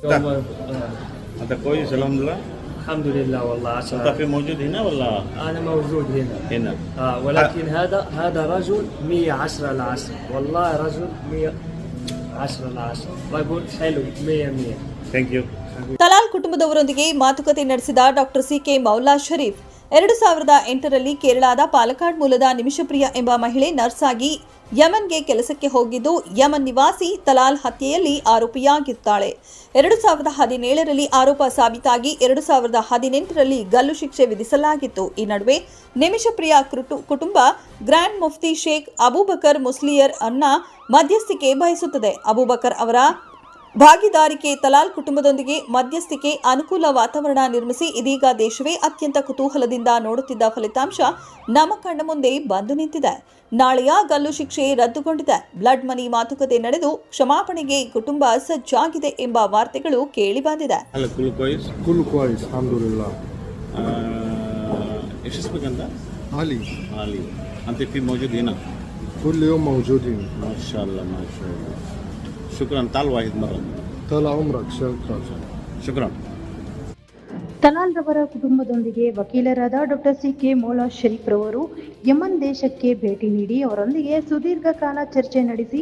انت كويس الحمد لله. الحمد لله والله انت في موجود هنا ولا انا موجود هنا ولكن هذا رجل 110 العشر والله رجل 110 العشر رجل حلو 100 thank you. ತಲಾಲ್ ಕುಟುಂಬದವರೊಂದಿಗೆ ಮಾತುಕತೆ ನಡೆಸಿದ ಡಾಕ್ಟರ್ ಸಿಕೆ ಮೌಲಾ ಶರೀಫ್ 2008ರಲ್ಲಿ ಕೇರಳದ ಪಾಲಕ್ಕಾಡ್ ಮೂಲದ ನಿಮಿಷಪ್ರಿಯ ಎಂಬ ಮಹಿಳೆ ನರ್ಸ್ ಆಗಿ ಯಮನ್ಗೆ ಕೆಲಸಕ್ಕೆ ಹೋಗಿದ್ದು ಯಮನ್ ನಿವಾಸಿ ತಲಾಲ್ ಹತ್ಯೆಯಲ್ಲಿ ಆರೋಪಿಯಾಗಿದ್ದಾಳೆ. 2017ರಲ್ಲಿ ಆರೋಪ ಸಾಬೀತಾಗಿ 2018ರಲ್ಲಿ ಗಲ್ಲು ಶಿಕ್ಷೆ ವಿಧಿಸಲಾಗಿತ್ತು. ಈ ನಡುವೆ ನಿಮಿಷಪ್ರಿಯ ಕುಟುಂಬ ಗ್ರ್ಯಾಂಡ್ ಮುಫ್ತಿ ಶೇಖ್ ಅಬೂಬಕರ್ ಮುಸ್ಲಿಯರ್ ಅನ್ನ ಮಧ್ಯಸ್ಥಿಕೆ ಬಯಸುತ್ತದೆ. ಅಬೂಬಕರ್ ಅವರ ಭಾಗಿದಾರಿಕೆ ತಲಾಲ್ ಕುಟುಂಬದೊಂದಿಗೆ ಮಧ್ಯಸ್ಥಿಕೆ ಅನುಕೂಲ ವಾತಾವರಣ ನಿರ್ಮಿಸಿ ಇದೀಗ ದೇಶವೇ ಅತ್ಯಂತ ಕುತೂಹಲದಿಂದ ನೋಡುತ್ತಿದ್ದ ಫಲಿತಾಂಶ ನಮ್ಮ ಕಣ್ಣ ಮುಂದೆ ಬಂದು ನಿಂತಿದೆ. ನಾಳೆಯ ಗಲ್ಲು ಶಿಕ್ಷೆ ರದ್ದುಗೊಂಡಿದೆ. ಬ್ಲಡ್ ಮನಿ ಮಾತುಕತೆ ನಡೆದು ಕ್ಷಮಾಪಣೆಗೆ ಕುಟುಂಬ ಸಜ್ಜಾಗಿದೆ ಎಂಬ ವಾರ್ತೆಗಳು ಕೇಳಿ ಬಂದಿದೆ. كله كويس الحمد لله. ايش اسمك انت؟ علي. علي. انت في موجود هنا؟ كل يوم موجودين. ما شاء الله ما شاء الله. شكرا. تعال واحد مرة. طال عمرك. شكرا. ತಲಾಲ್ ರವರ ಕುಟುಂಬದೊಂದಿಗೆ ವಕೀಲರಾದ ಡಾಕ್ಟರ್ ಸಿಕೆ ಮೌಲಾ ಶರೀಫ್ ರವರು ಯಮನ್ ದೇಶಕ್ಕೆ ಭೇಟಿ ನೀಡಿ ಅವರೊಂದಿಗೆ ಸುದೀರ್ಘ ಕಾಲ ಚರ್ಚೆ ನಡೆಸಿ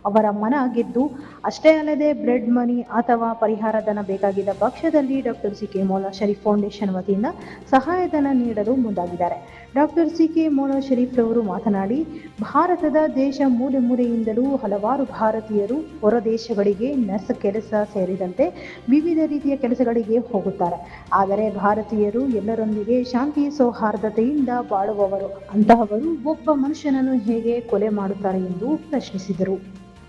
ಅವರ ಮನ ಗೆದ್ದು ಅಷ್ಟೇ ಅಲ್ಲದೆ ಬ್ಲಡ್ ಮನಿ ಅಥವಾ ಪರಿಹಾರಧನ ಬೇಕಾಗಿದ್ದ ಪಕ್ಷದಲ್ಲಿ doctor C K Maula Sharif foundation ವತಿಯಿಂದ ಸಹಾಯಧನ ನೀಡಲು ಮುಂದಾಗಿದ್ದಾರೆ. ಡಾಕ್ಟರ್ ಸಿಕೆ ಮೌಲಾ ಶರೀಫ್ ರವರು ಮಾತನಾಡಿ, ಭಾರತದ ದೇಶ ಮೂಲೆ ಮೂಲೆಯಿಂದಲೂ ಹಲವಾರು ಭಾರತೀಯರು ಹೊರ ದೇಶಗಳಿಗೆ ನರ್ಸ್ ಕೆಲಸ ಸೇರಿದಂತೆ ವಿವಿಧ ರೀತಿಯ ಕೆಲಸಗಳಿಗೆ ಹೋಗುತ್ತಾರೆ. ಆದರೆ ಭಾರತೀಯರು ಎಲ್ಲರೊಂದಿಗೆ ಶಾಂತಿ ಸೌಹಾರ್ದತೆಯಿಂದ ಬಾಳುವವರು. ಅಂತಹವರು ಒಬ್ಬ ಮನುಷ್ಯನನ್ನು ಹೇಗೆ ಕೊಲೆ ಮಾಡುತ್ತಾರೆ ಎಂದು ಪ್ರಶ್ನಿಸಿದರು.